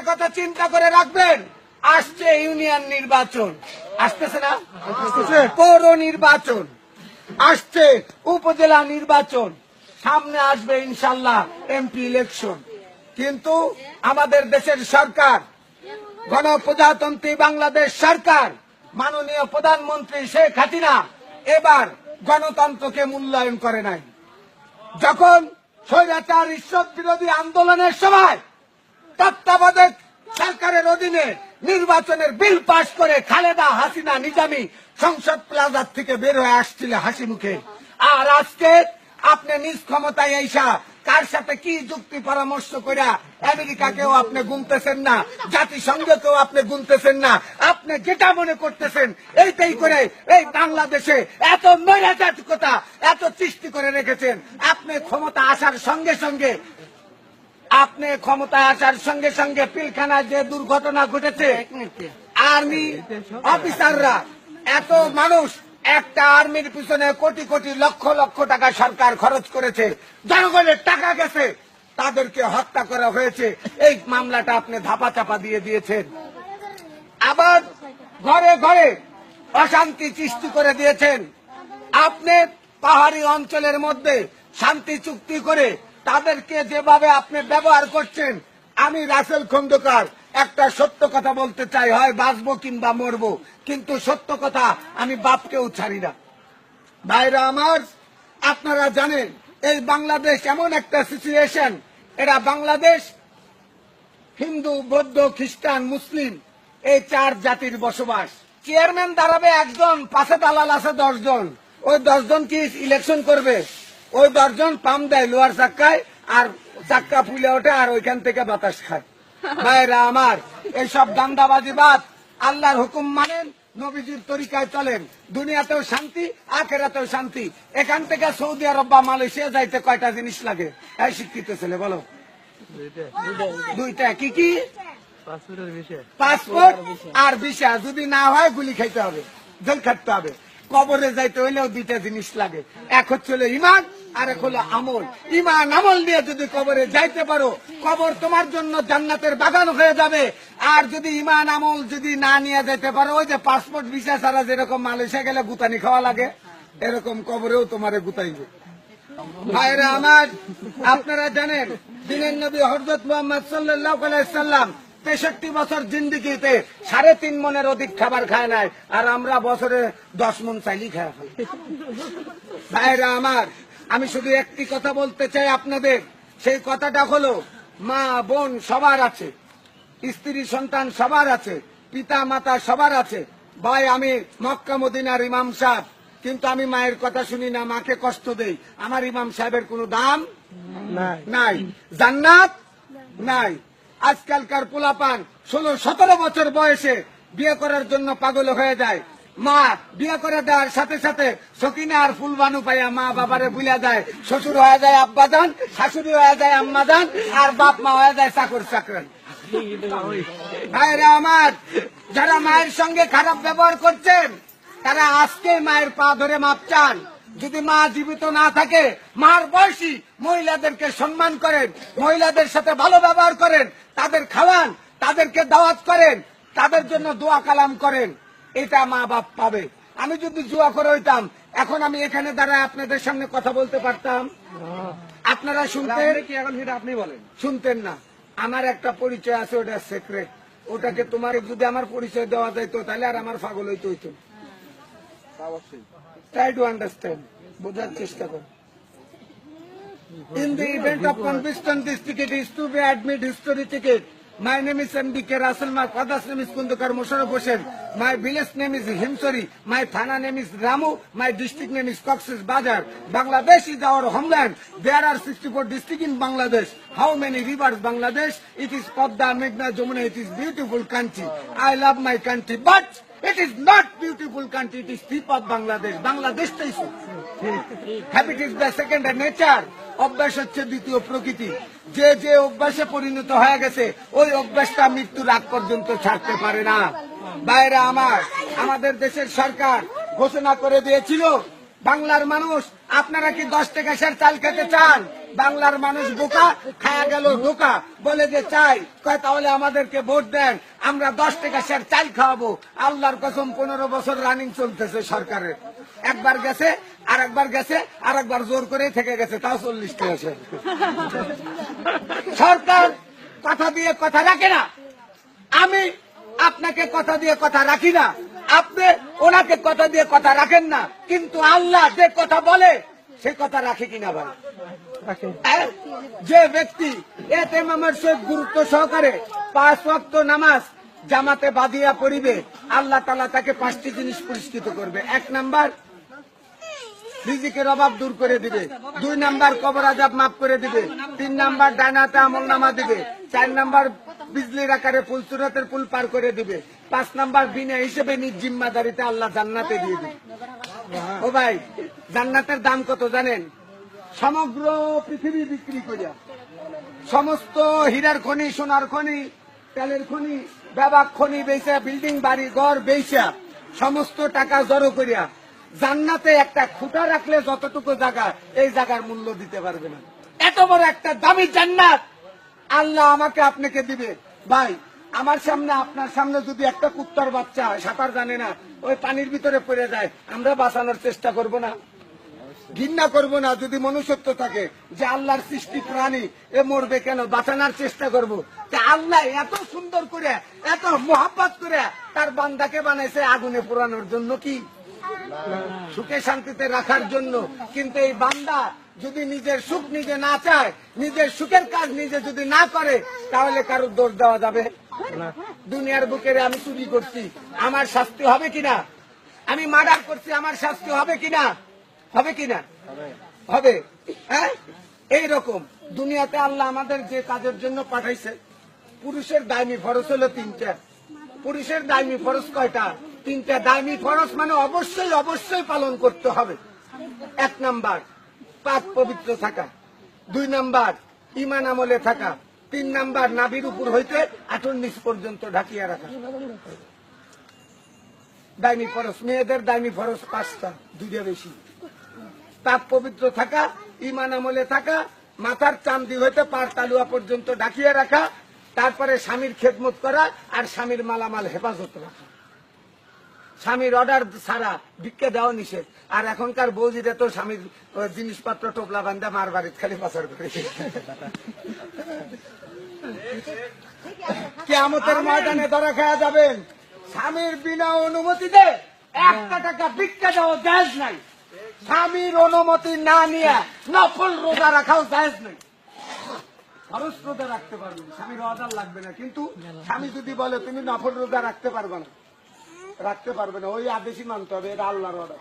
কথা চিন্তা করে রাখবেন, আসছে ইউনিয়ন নির্বাচন, আসতেছে না, পৌর নির্বাচন আসছে, উপজেলা নির্বাচন সামনে আসবে, ইনশাল্লাহ এমপি ইলেকশন। কিন্তু আমাদের দেশের সরকার, গণপ্রজাতন্ত্রী বাংলাদেশ সরকার, মাননীয় প্রধানমন্ত্রী শেখ হাসিনা এবার গণতন্ত্রকে মূল্যায়ন করে নাই। যখন স্বৈরাচার ঈশ্বর বিরোধী আন্দোলনের সময় তত্ত্বাবধায়ক সরকারের অধীনে নির্বাচনের বিল পাশ করে খালেদা হাসিনা নিজামী সংসদ প্লাজার থেকে বের হয়ে আসছিল হাসি মুখে, আর আজকে আপনি নিজ ক্ষমতায় এসা কার সাথে কি যুক্তি পরামর্শ করে আমেরিকাকেও আপনি গুনতেছেন না, জাতিসংঘকেও আপনি গুনতেছেন না, আপনি যেটা মনে করতেছেন এইটাই করে এই বাংলাদেশে এত নৈরাজ্যতা এত সৃষ্টি করে রেখেছেন। আপনি ক্ষমতা আসার সঙ্গে সঙ্গে পিলখানায় যে দুর্ঘটনা ঘটেছে, আর্মি অফিসাররা, এত মানুষ, একটা আর্মির পিছনে কোটি কোটি লক্ষ লক্ষ টাকা সরকার খরচ করেছে, জনগণের টাকা গেছে, তাদেরকে হত্যা করা হয়েছে। এই মামলাটা আপনি ধাপা চাপা দিয়ে দিয়েছেন। আবার ঘরে ঘরে অশান্তি সৃষ্টি করে দিয়েছেন। আপনি পাহাড়ি অঞ্চলের মধ্যে শান্তি চুক্তি করে তাদেরকে যেভাবে আপনি ব্যবহার করছেন, আমি রাসেল খন্দকার একটা সত্য কথা বলতে চাই, হয় বাঁচবো কিংবা মরবো, কিন্তু সত্য কথা আমি বাপকেও ছাড়ি না। ভাইরা আমার, আপনারা জানেন এই বাংলাদেশ এমন একটা সিচুয়েশন, এরা বাংলাদেশ হিন্দু, বৌদ্ধ, খ্রিস্টান, মুসলিম এই 4 জাতির বসবাস। চেয়ারম্যান দাঁড়াবে একজন, পাশে দালাল আছে 10 জন। ওই 10 জন কি ইলেকশন করবে? ওই 10 জন পাম দেয় লোহার চাক্কায়, আর চাক্কা ফুলে ওঠে, আর ওইখান থেকে বাতাস খায়। ভাইরা আমার, এইসব দান্দাবাজিবাদ, আল্লাহর হুকুম মানেন, নবীজির তরিকায় চলেন, দুনিয়াতেও শান্তি, আখেরাতেও শান্তি। এখান থেকে সৌদি আরব বা মালয়েশিয়া যাইতে কয়টা জিনিস লাগে? এই শিক্ষিত ছেলে বলো। 2টা। কি কি? পাসপোর্ট আর ভিসা। যদি না হয় গুলি খাইতে হবে, জেল খাটতে হবে। কবরে যাইতে হইলেও 2টা জিনিস লাগে, এক হচ্ছে ইমান, আর এক হলো আমল। ইমান আমল নিয়ে যদি কবরে যাইতে পারো, কবর তোমার জন্য জান্নাতের বাগান হয়ে যাবে। আর যদি ইমান আমল যদি না নিয়ে যেতে পারো, ওই যে পাসপোর্ট ভিসা ছাড়া যেরকম মালয়েশিয়া গেলে গুতানি খাওয়া লাগে, এরকম কবরেও তোমারে গুতাইবে। ভাইরা আমার, আপনারা জানেন দিনের নবী হযরত মুহাম্মদ সাল্লাল্লাহু আলাইহি সাল্লাম 63 বছর জিন্দেগিতে 3.5 মনের অধিক খাবার খায় নাই, আর আমরা বছরে 10 মন চাইলেই খায় ফেলি। ভাইরা আমার, আমি শুধু একটি কথা বলতে চাই আপনাদের, সেই কথাটা হলো মা বোন সবার আছে, স্ত্রী সন্তান সবার আছে, পিতা মাতা সবার আছে। ভাই, আমি মক্কা মদিনার ইমাম সাহেব, কিন্তু আমি মায়ের কথা শুনি না, মাকে কষ্ট দেই। আমার ইমাম সাহেবের কোনো দাম নাই, জান্নাত নাই। আজকালকার পোলাপান 16-17 বছর বয়সে বিয়ে করার জন্য পাগল হয়ে যায়। মা বিয়ে করে দেওয়ার সাথে সাথে সকিনা আর ফুলবানু পাইয়া মা বাবারে ভুলে যায়। শ্বশুর হয়ে যায় আব্বাজান, শাশুড়ি হয়ে যায় আম্মাজান, আর বাপ মা হয়ে যায় চাকর চাকরান। ভাইরা আমার, যারা মায়ের সঙ্গে খারাপ ব্যবহার করছেন, তারা আজকে মায়ের পা ধরে মাপ চান। যদি মা জীবিত না থাকে, মার বয়সী মহিলাদেরকে সম্মান করেন, মহিলাদের সাথে ভালো ব্যবহার করেন, তাদের খাওয়ান, তাদেরকে দাওয়াত করেন, তাদের জন্য দোয়া কালাম করেন, এটা মা বাপ পাবে। আমি যদি জুয়া করে হইতাম, এখন আমি এখানে দাঁড়ায় আপনাদের সামনে কথা বলতে পারতাম? আপনারা শুনতেন কি? এখন সেটা আপনি বলেন। শুনতেন না। আমার একটা পরিচয় আছে, ওটা সিক্রেট। ওটাকে তোমার যদি আমার পরিচয় দেওয়া যাইতো, তাহলে আর আমার পাগল হইতে হইতো। Try to understand. বোঝার চেষ্টা কর। In the event of conviction, this ticket is to be admit history ticket. My name is M.D.K. Russell. My father's name is Kundukar Musharraf Hossain. My village name is Himsori. My thana name is Ramu. My district name is Cox's Bazar. Bangladesh is our homeland. There are 64 districts in Bangladesh. How many rivers Bangladesh? It is Padma, Meghna, Jamuna. It is beautiful country. I love my country, but it is not beautiful country. It is tip of Bangladesh. Bangladesh is habit is the second nature. অভ্যাস হচ্ছে দ্বিতীয় প্রকৃতি। যে যে অভ্যাসে পরিণত হয়ে গেছে, ওই অভ্যাসটা মৃত্যুর আগ পর্যন্ত ছাড়তে পারে না। ভাইরা আমার, আমাদের দেশের সরকার ঘোষণা করে দিয়েছিল, বাংলার মানুষ আপনারা কি 10 টাকা চাল খেতে চান? বাংলার মানুষ বোকা, খায়া গেল ধোকা, বলে যে চাই, কয় তাহলে আমাদেরকে ভোট দেন, আমরা 10 টাকা শেয়ার চাল খাওয়াবো। আল্লাহর কসম 15 বছর রানিং চলতেছে সরকারের। একবার গেছে, আর একবার গেছে, আর একবার জোর করে থেকে গেছে, তাও 40 টাকা শেয়ার। সরকার কথা দিয়ে কথা রাখে না। আমি আপনাকে কথা দিয়ে কথা রাখি না, আপনি ওনাকে কথা দিয়ে কথা রাখেন না, কিন্তু আল্লাহ যে কথা বলে সে কথা রাখে কিনা ভাই? যে ব্যক্তি এতেমামের সহিত গুরুত্ব সহকারে 5 ওয়াক্ত নামাজ জামাতে বাঁধিয়া পড়িবে, আল্লাহ তাআলা তাকে 5টি জিনিস পুরস্কৃত করবে। 1 নাম্বার, রিজিকের অভাব দূর করে দিবে। 2 নাম্বার, কবর আযাব মাফ করে দিবে। 3 নাম্বার, ডানাতে আমলনামা দিবে। 4 নাম্বার, বিজলির আকারে ফুলসুরাতের পুল পার করে দিবে। 5 নাম্বার, বিনা হিসেবে নিজ জিম্মাদারিতে আল্লাহ জান্নাতে দিয়ে দিবে। ও ভাই, জান্নাতের দাম কত জানেন? সমগ্র পৃথিবী বিক্রি করিয়া, সমস্ত হীরার খনি, সোনার খনি, তেলের খনি, ব্যাবাক খনি বেচা, বিল্ডিং বাড়ি ঘর বেচা, সমস্ত টাকা জড়ো করিয়া জান্নাতে একটা খুঁটা রাখলে যতটুকু জায়গা, এই জায়গার মূল্য দিতে পারবে না। এত বড় একটা দামি জান্নাত আল্লাহ আমাকে আপনাকে দিবে। ভাই, আমার সামনে, আপনার সামনে যদি একটা কুত্তার বাচ্চা সাঁতার জানে না, ওই পানির ভিতরে পড়ে যায়, আমরা বাঁচানোর চেষ্টা করব না? ঘৃণা করব না? যদি মনুষ্যত্ব থাকে যে আল্লাহর সৃষ্টি প্রাণী, এ মরবে কেন, বাঁচানোর চেষ্টা করব। আল্লাহ এত সুন্দর করে, এত মোহাব্বত করে তার বান্দাকে বানাইছে আগুনে পোড়ানোর জন্য, কি সুখে শান্তিতে রাখার জন্য। কিন্তু এই বান্দা যদি নিজের সুখ নিজে না চায়, নিজের সুখের কাজ নিজে যদি না করে, তাহলে কারোর দোষ দেওয়া যাবে না। দুনিয়ার বুকের আমি চুরি করছি, আমার শাস্তি হবে কিনা? আমি মার্ডার করছি, আমার শাস্তি হবে কিনা? হবে কিনা? হবে। হ্যাঁ, এইরকম দুনিয়াতে আল্লাহ আমাদের যে কাজের জন্য পাঠাইছে, পুরুষের দায়মি ফরজ হলো 3টা। পুরুষের দায়মি ফরজ কয়টা? 3টা। দায়মি ফরজ মানে অবশ্যই অবশ্যই পালন করতে হবে। 1 নাম্বার, পাক পবিত্র থাকা। 2 নাম্বার, ঈমান আমলে থাকা। 3 নাম্বার, নাভির উপর হইতে আঁটুর নিচ পর্যন্ত ঢাকিয়া রাখা। দায়মি ফরজ। মেয়েদের দায়মি ফরজ 5টা, 2টা বেশি। পাক পবিত্র থাকা, ঈমান আমলে থাকা, মাথার চান্দি হইতে পার তালুয়া পর্যন্ত ঢাকিয়ে রাখা, তারপরে স্বামীর খেদমত করা, আর স্বামীর মালামাল হেফাজত রাখা। স্বামীর অর্ডার ছাড়া ভিক্ষা দেওয়া নিষেধ। আর এখনকার বৌজিরা তো স্বামীর জিনিসপত্র টোপলা বান্ধা মার বাড়িতে খালি পাচার করে। কিয়ামতের ময়দানে ধরা খাওয়া যাবেন। স্বামীর বিনা অনুমতিতে 1 টাকা ভিক্ষা দেওয়া জায়েজ নাই। স্বামীর অনুমতি না নিয়ে নফল রোজা রাখাও জায়েজ নাই। ফরজ রোজা রাখতে পারবেন, স্বামীর অর্ডার লাগবে না। কিন্তু স্বামী যদি বলে তুমি নফল রোজা রাখতে পারবে না, রাখতে পারবে না, ওই আদেশই মানতে হবে, এটা আল্লাহর অর্ডার।